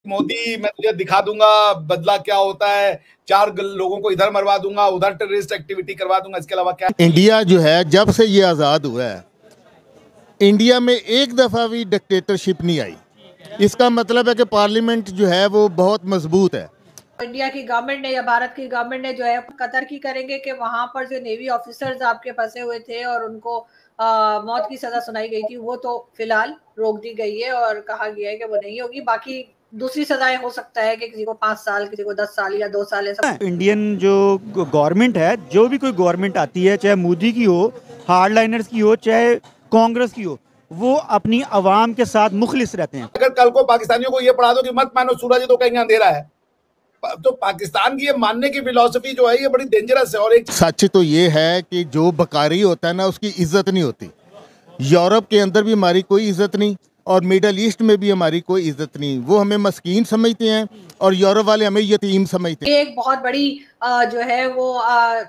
मोदी मैं तुझे दिखा दूंगा बदला क्या होता है, चार लोगों को इधर मरवा दूंगा, उधर टेररिस्ट एक्टिविटी करवा दूंगा, इसके अलावा क्या। इंडिया जो है जब से ये आज़ाद हुआ है, इंडिया में एक दफ़ा भी डिक्टेटरशिप नहीं आई। इसका मतलब है कि पार्लियामेंट जो है वो बहुत मजबूत है। इंडिया की गवर्नमेंट ने या भारत की गवर्नमेंट ने जो है कतर की करेंगे कि वहां पर जो नेवी ऑफिसर्स आपके फंसे हुए थे और उनको मौत की सजा सुनाई गई थी, वो तो फिलहाल रोक दी गई है और कहा गया है कि वो नहीं होगी। बाकी दूसरी सजाएं हो सकता है कि किसी को 5 साल, किसी को 10 साल या 2 साल ऐसा। इंडियन जो गवर्नमेंट है, जो भी कोई गवर्नमेंट आती है, चाहे मोदी की हो, हार्डलाइनर्स की हो, चाहे कांग्रेस की हो, वो अपनी आवाम के साथ मुखलिस रहते हैं। अगर कल को पाकिस्तानियों को ये पढ़ा दो कि मत मानो सूरज तो कहीं अंधेरा है, तो पाकिस्तान की ये मानने की फिलॉसफी जो है ये बड़ी डेंजरस है। और एक सच तो ये है कि जो बकारी होता है ना, उसकी इज्जत नहीं होती। यूरोप के अंदर भी हमारी कोई इज्जत नहीं और मिडल ईस्ट में भी हमारी कोई इज्जत नहीं। वो हमें मस्कीन समझते हैं और यूरोप वाले हमें यतीम समझते हैं। एक बहुत बड़ी जो है वो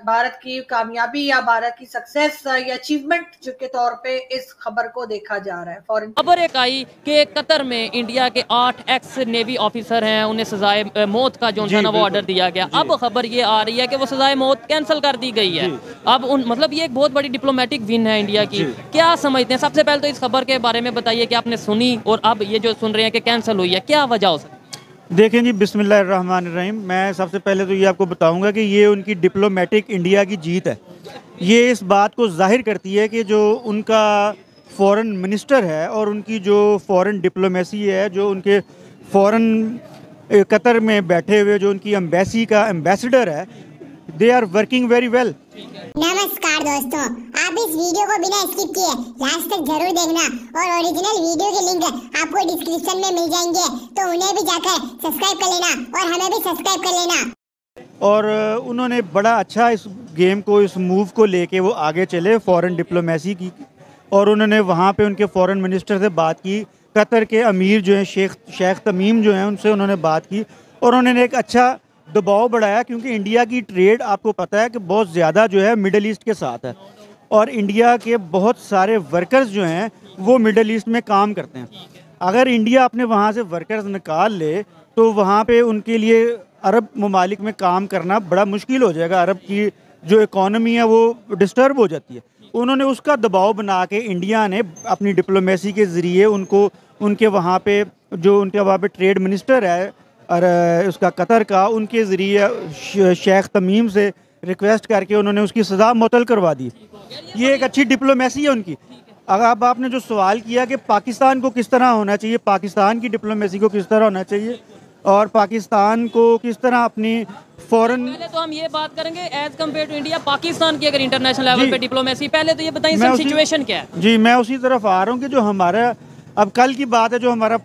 भारत की कामयाबी या भारत की सक्सेस या अचीवमेंट के तौर पे इस खबर को देखा जा रहा है। फॉरेन खबर एक आई कि कतर में इंडिया के 8 एक्स नेवी ऑफिसर हैं, उन्हें सजाए मौत का जो है ना वो ऑर्डर दिया गया। अब खबर ये आ रही है कि वो सजाए मौत कैंसिल कर दी गई है। अब मतलब ये एक बहुत बड़ी डिप्लोमेटिक विन है इंडिया की। क्या समझते हैं? सबसे पहले तो इस खबर के बारे में बताइए कि आपने सुनी और अब ये जो सुन रहे हैं कि कैंसिल हुई है, क्या वजह हो सकती है? देखें जी, बिस्मिल्लाहिर्रहमानिर्रहीम। मैं सबसे पहले तो ये आपको बताऊंगा कि ये उनकी डिप्लोमेटिक इंडिया की जीत है। ये इस बात को जाहिर करती है कि जो उनका फॉरेन मिनिस्टर है और उनकी जो फॉरेन डिप्लोमेसी है, जो उनके फॉरेन कतर में बैठे हुए जो उनकी एम्बेसी का एम्बेसडर है, they are working very well. नमस्कार दोस्तों, आप इस वीडियो को बिना स्किप किए लास्ट तक जरूर देखना और ओरिजिनल वीडियो के लिंक आपको डिस्क्रिप्शन में मिल जाएंगे, तो उन्हें भी जाकर सब्सक्राइब कर लेना और हमें भी सब्सक्राइब कर लेना। और उन्होंने बड़ा अच्छा इस गेम को, इस मूव को लेके वो आगे चले फॉरेन डिप्लोमेसी की, और उन्होंने वहाँ पे उनके फॉरेन मिनिस्टर से बात की। कतर के अमीर जो हैं शेख तमीम जो हैं, उनसे उन्होंने बात की और उन्होंने एक अच्छा दबाव बढ़ाया, क्योंकि इंडिया की ट्रेड आपको पता है कि बहुत ज़्यादा जो है मिडल ईस्ट के साथ है और इंडिया के बहुत सारे वर्कर्स जो हैं वो मिडल ईस्ट में काम करते हैं। अगर इंडिया अपने वहाँ से वर्कर्स निकाल ले तो वहाँ पे उनके लिए अरब ममालिक में काम करना बड़ा मुश्किल हो जाएगा। अरब की जो इकॉनमी है वो डिस्टर्ब हो जाती है। उन्होंने उसका दबाव बना के इंडिया ने अपनी डिप्लोमेसी के ज़रिए उनको उनके वहाँ पे जो उनके वहाँ पे ट्रेड मिनिस्टर है और उसका कतर का, उनके ज़रिए शेख तमीम से रिक्वेस्ट करके उन्होंने उसकी सज़ा मुअत्तल करवा दी। ये एक अच्छी डिप्लोमेसी है उनकी। अगर अब आपने जो सवाल किया कि पाकिस्तान को किस तरह होना चाहिए, पाकिस्तान की डिप्लोमेसी को किस तरह होना चाहिए और पाकिस्तान को किस तरह अपनी फॉरेन, पहले तो हम ये बात करेंगे as compare to India, Pakistan की अगर इंटरनेशनल लेवल पे डिप्लोमेसी, पहले तो ये बताइए सर सिचुएशन क्या है? जी, मैं उसी तरफ आ रहा हूँ कि जो हमारा अब कल की बात है, जो हमारा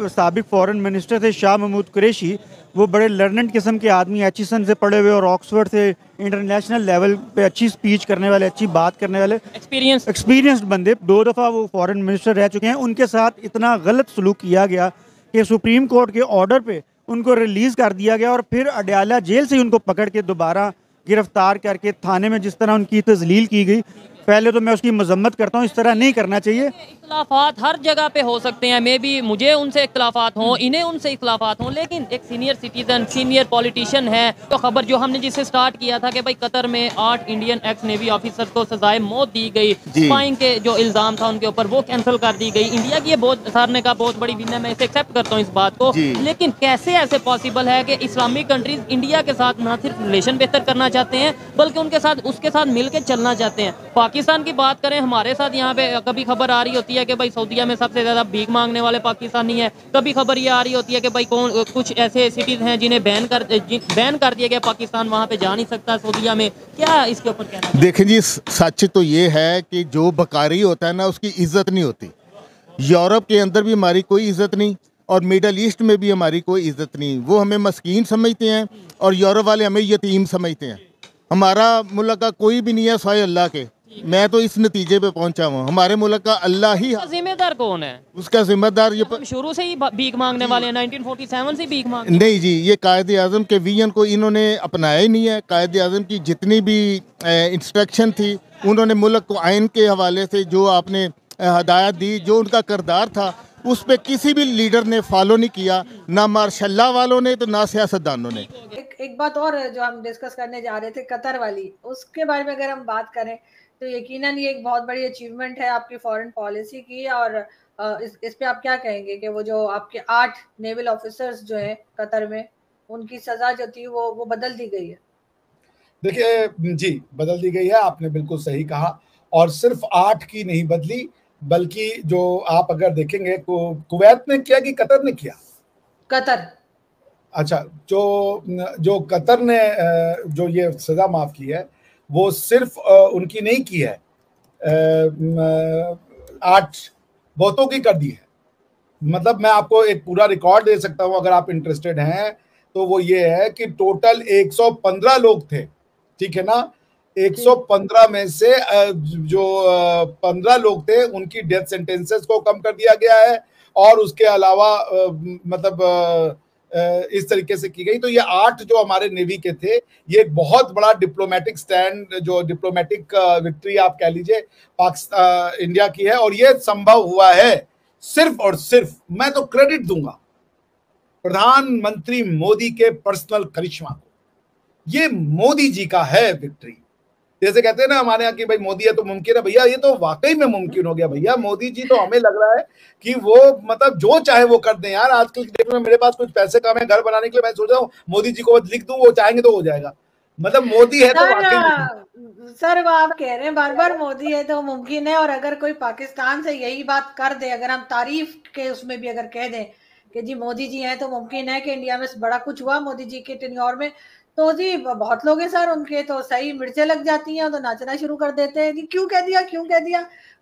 साबिक फॉरेन मिनिस्टर थे शाह महमूद कुरैशी, वो बड़े लर्नेड किस्म के आदमी, एचिसन से पढ़े हुए और ऑक्सफोर्ड से इंटरनेशनल लेवल पे अच्छी स्पीच करने वाले, अच्छी बात करने वाले, एक्सपीरियंस्ड बंदे, 2 दफ़ा वो फॉरेन मिनिस्टर रह चुके हैं। उनके साथ इतना गलत सलूक किया गया कि सुप्रीम कोर्ट के ऑर्डर पे उनको रिलीज़ कर दिया गया और फिर अडयाला जेल से उनको पकड़ के दोबारा गिरफ्तार करके थाने में जिस तरह उनकी तजलील की गई, पहले तो मैं उसकी मजम्मत करता हूँ। इस तरह नहीं करना चाहिए। इख्तलाफात हर जगह पे हो सकते हैं, मे बी मुझे उनसे इख्तलाफात हों, इन्हें उनसे इख्तलाफात हों, लेकिन एक सीनियर सिटीजन, सीनियर पॉलिटिशियन है। तो खबर जो हमने जिससे स्टार्ट किया था कि भाई कतर में 8 इंडियन एक्स नेवी ऑफिसर को सजाए मौत दी गई, स्पाइंग के जो इल्ज़ाम था उनके ऊपर, वो कैंसिल कर दी गई। इंडिया की ये बहुत सारने का बहुत बड़ी विन है, मैं इसे एक्सेप्ट करता हूँ इस बात को, लेकिन कैसे ऐसे पॉसिबल है कि इस्लामिक कंट्रीज इंडिया के साथ ना सिर्फ रिलेशन बेहतर करना चाहते हैं बल्कि उसके साथ मिल के चलना चाहते हैं। पाकिस्तान की बात करें, हमारे साथ यहाँ पे कभी खबर आ रही होती है कि भाई सऊदीया में सबसे ज़्यादा भीख मांगने वाले पाकिस्तानी हैं, कभी खबर ये आ रही होती है कि भाई कुछ ऐसे सिटीज़ हैं जिन्हें बैन कर दिया गया, पाकिस्तान वहाँ पे जा नहीं सकता सऊदीया में। क्या इसके ऊपर कहना है? देखें जी, सच तो ये है कि जो बकारी होता है ना, उसकी इज्जत नहीं होती। यूरोप के अंदर भी हमारी कोई इज्जत नहीं और मिडल ईस्ट में भी हमारी कोई इज्जत नहीं। वो हमें मस्कीन समझते हैं और यूरोप वाले हमें यतीम समझते हैं। हमारा मुल्क का कोई भी नहीं है सिवाय अल्लाह के। मैं तो इस नतीजे पे पहुंचा हूँ, हमारे मुल्क का अल्लाह ही। जिम्मेदार कौन है? उसका जिम्मेदार ये शुरू से ही भीख मांगने वाले हैं, 1947 से भीख मांग। नहीं जी, ये कायद आज़म के विजन को इन्होंने अपनाया ही नहीं है। कायद आज़म की जितनी भी इंस्ट्रक्शन थी, उन्होंने मुल्क को आइन के हवाले से जो आपने हदायत दी, जो उनका किरदार था, उस पर किसी भी लीडर ने फॉलो नहीं किया, ना मार्शल्ला वालों ने तो ना सियासतदानों ने। एक बात और जो हम डिस्कस करने जा रहे थे कतर वाली, उसके बारे में अगर हम बात करें तो यकीनन ये एक बहुत बड़ी अचीवमेंट है आपकी फॉरेन पॉलिसी की। और इस पे आप क्या कहेंगे कि वो जो आपके 8 नेवल ऑफिसर्स जो है कतर में, उनकी सजा जो थी वो बदल दी गई है? देखिए जी, बदल दी गई है, आपने बिल्कुल सही कहा। और सिर्फ 8 की नहीं बदली, बल्कि जो आप अगर देखेंगे कुवैत ने किया कि कतर ने किया? कतर। अच्छा, जो कतर ने जो ये सजा माफ की है वो सिर्फ उनकी नहीं की है, 8 बहुतों की कर दी है। मतलब मैं आपको एक पूरा रिकॉर्ड दे सकता हूं अगर आप इंटरेस्टेड हैं, तो वो ये है कि टोटल 115 लोग थे, ठीक है ना। 115 में से जो 15 लोग थे उनकी डेथ सेंटेंसेस को कम कर दिया गया है, और उसके अलावा मतलब इस तरीके से की गई। तो ये 8 जो हमारे नेवी के थे, ये एक बहुत बड़ा डिप्लोमेटिक स्टैंड, जो डिप्लोमेटिक विक्ट्री आप कह लीजिए, पाकिस्तान इंडिया की है। और ये संभव हुआ है सिर्फ और सिर्फ, मैं तो क्रेडिट दूंगा प्रधानमंत्री मोदी के पर्सनल करिश्मा को। ये मोदी जी का है विक्ट्री। जैसे कहते हैं ना हमारे यहाँ की भाई मोदी है तो मुमकिन है, भैया ये तो वाकई में मुमकिन हो गया। भैया मोदी जी तो हमें लग रहा है कि वो मतलब जो चाहे वो कर दें यार। आजकल की डेट में मेरे पास कुछ पैसे कम है घर बनाने के लिए, मैं सोच रहा हूँ मोदी जी को लिख दूं, वो चाहेंगे तो हो जाएगा। मतलब मोदी है तो वाकई। सर वो आप कह रहे हैं बार बार मोदी है तो मुमकिन है, और अगर कोई पाकिस्तान से यही बात कर दे, अगर हम तारीफ के उसमें भी अगर कह दें कि जी मोदी जी हैं तो मुमकिन है कि इंडिया में बड़ा कुछ हुआ मोदी जी के टेन्योर में, तो जी बहुत लोग हैं सर उनके तो सही मिर्चें लग जाती हैं तो नाचना शुरू कर देते हैं जी क्यों कह दिया क्यों कह दिया।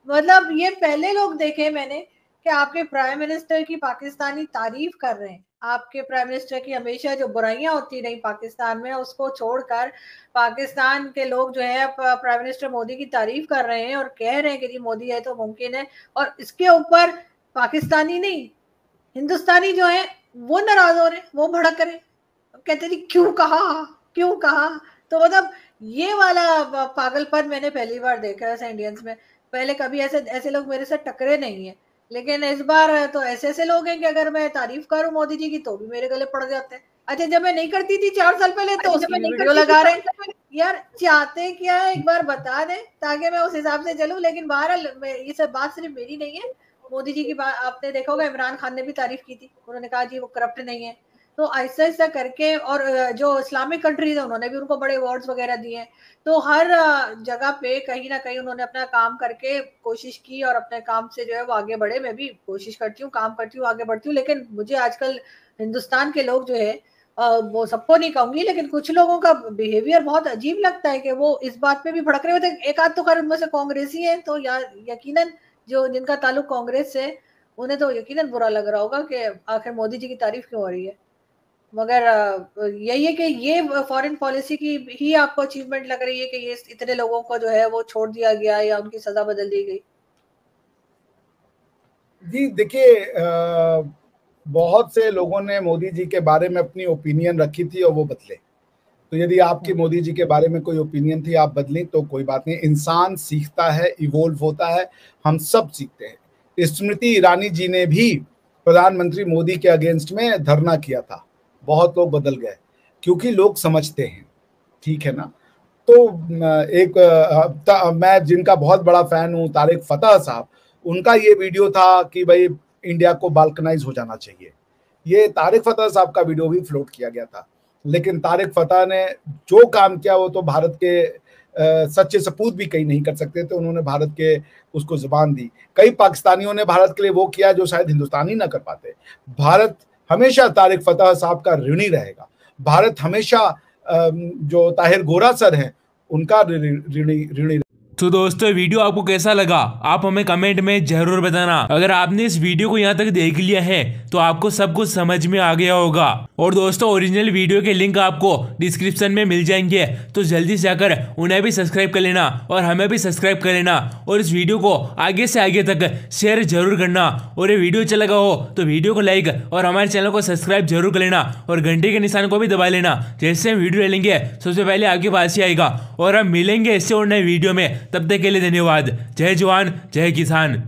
मतलब ये पहले लोग देखे मैंने कि आपके प्राइम मिनिस्टर की पाकिस्तानी तारीफ कर रहे हैं, आपके प्राइम मिनिस्टर की हमेशा जो बुराइयां होती रही पाकिस्तान में उसको छोड़कर पाकिस्तान के लोग जो है प्राइम मिनिस्टर मोदी की तारीफ कर रहे हैं और कह रहे हैं कि जी मोदी है तो मुमकिन है। और इसके ऊपर पाकिस्तानी नहीं हिंदुस्तानी जो है वो नाराज हो रहे, वो भड़क रहे, कहते जी क्यों कहा। तो मतलब ये वाला पागलपन मैंने पहली बार देखा है इंडियंस में। पहले कभी ऐसे लोग मेरे से टकरे नहीं है, लेकिन इस बार तो ऐसे लोग हैं कि अगर मैं तारीफ करूं मोदी जी की तो भी मेरे गले पड़ जाते हैं। अच्छा जब मैं नहीं करती थी 4 साल पहले तो उसकी वीडियो लगा रहे हैं। यार चाहते क्या है एक बार बता दें ताकि मैं उस हिसाब से चलूं। लेकिन बहरहाल ये सब बात सिर्फ मेरी नहीं है, मोदी जी की बात आपने देखा होगा, इमरान खान ने भी तारीफ की थी, उन्होंने कहा जी वो करप्ट नहीं है। तो ऐसा ऐसा करके, और जो इस्लामिक कंट्रीज है उन्होंने भी उनको बड़े अवार्ड्स वगैरह दिए हैं। तो हर जगह पे कहीं ना कहीं उन्होंने अपना काम करके कोशिश की और अपने काम से जो है वो आगे बढ़े। मैं भी कोशिश करती हूँ, काम करती हूँ, आगे बढ़ती हूँ। लेकिन मुझे आजकल हिंदुस्तान के लोग जो है वो सबको नहीं कहूंगी लेकिन कुछ लोगों का बिहेवियर बहुत अजीब लगता है कि वो इस बात पे भी भड़क रहे होते हैं। एक आध तो खैर उनमें से कांग्रेसी है तो यकीनन जो जिनका ताल्लुक कांग्रेस से, उन्हें तो यकीनन बुरा लग रहा होगा कि आखिर मोदी जी की तारीफ क्यों हो रही है। मगर यही है कि ये फॉरेन पॉलिसी की ही आपको अचीवमेंट लग रही है कि ये इतने लोगों को जो है वो छोड़ दिया गया या उनकी सजा बदल दी गई। जी देखिए, बहुत से लोगों ने मोदी जी के बारे में अपनी ओपिनियन रखी थी और वो बदले। तो यदि आपकी मोदी जी के बारे में कोई ओपिनियन थी आप बदलें तो कोई बात नहीं। इंसान सीखता है, इवोल्व होता है, हम सब सीखते हैं। स्मृति ईरानी जी ने भी प्रधानमंत्री मोदी के अगेंस्ट में धरना किया था, बहुत लोग बदल गए क्योंकि लोग समझते हैं, ठीक है ना। तो मैं जिनका बहुत बड़ा फैन हूँ तारिक फतेह साहब, उनका ये वीडियो था कि भाई इंडिया को बाल्कनाइज हो जाना चाहिए। ये तारिक फतेह साहब का वीडियो भी फ्लोट किया गया था, लेकिन तारिक फतेह ने जो काम किया वो तो भारत के सच्चे सपूत भी कहीं नहीं कर सकते थे। उन्होंने भारत के उसको जुबान दी। कई पाकिस्तानियों ने भारत के लिए वो किया जो शायद हिंदुस्तानी ना कर पाते। भारत हमेशा तारिक फतेह साहब का ऋणी रहेगा। भारत हमेशा जो ताहिर गोरा सर हैं उनका ऋणी। तो दोस्तों वीडियो आपको कैसा लगा आप हमें कमेंट में जरूर बताना। अगर आपने इस वीडियो को यहाँ तक देख लिया है तो आपको सब कुछ समझ में आ गया होगा। और दोस्तों ओरिजिनल वीडियो के लिंक आपको डिस्क्रिप्शन में मिल जाएंगे, तो जल्दी से आकर उन्हें भी सब्सक्राइब कर लेना और हमें भी सब्सक्राइब कर लेना। और इस वीडियो को आगे से आगे तक शेयर जरूर करना। और ये वीडियो अच्छा लगा हो तो वीडियो को लाइक और हमारे चैनल को सब्सक्राइब जरूर कर लेना और घंटे के निशान को भी दबा लेना। जैसे हम वीडियो लेंगे सबसे पहले आपके पास ही आएगा। और हम मिलेंगे इससे और नए वीडियो में, तब तक के लिए धन्यवाद। जय जवान जय किसान।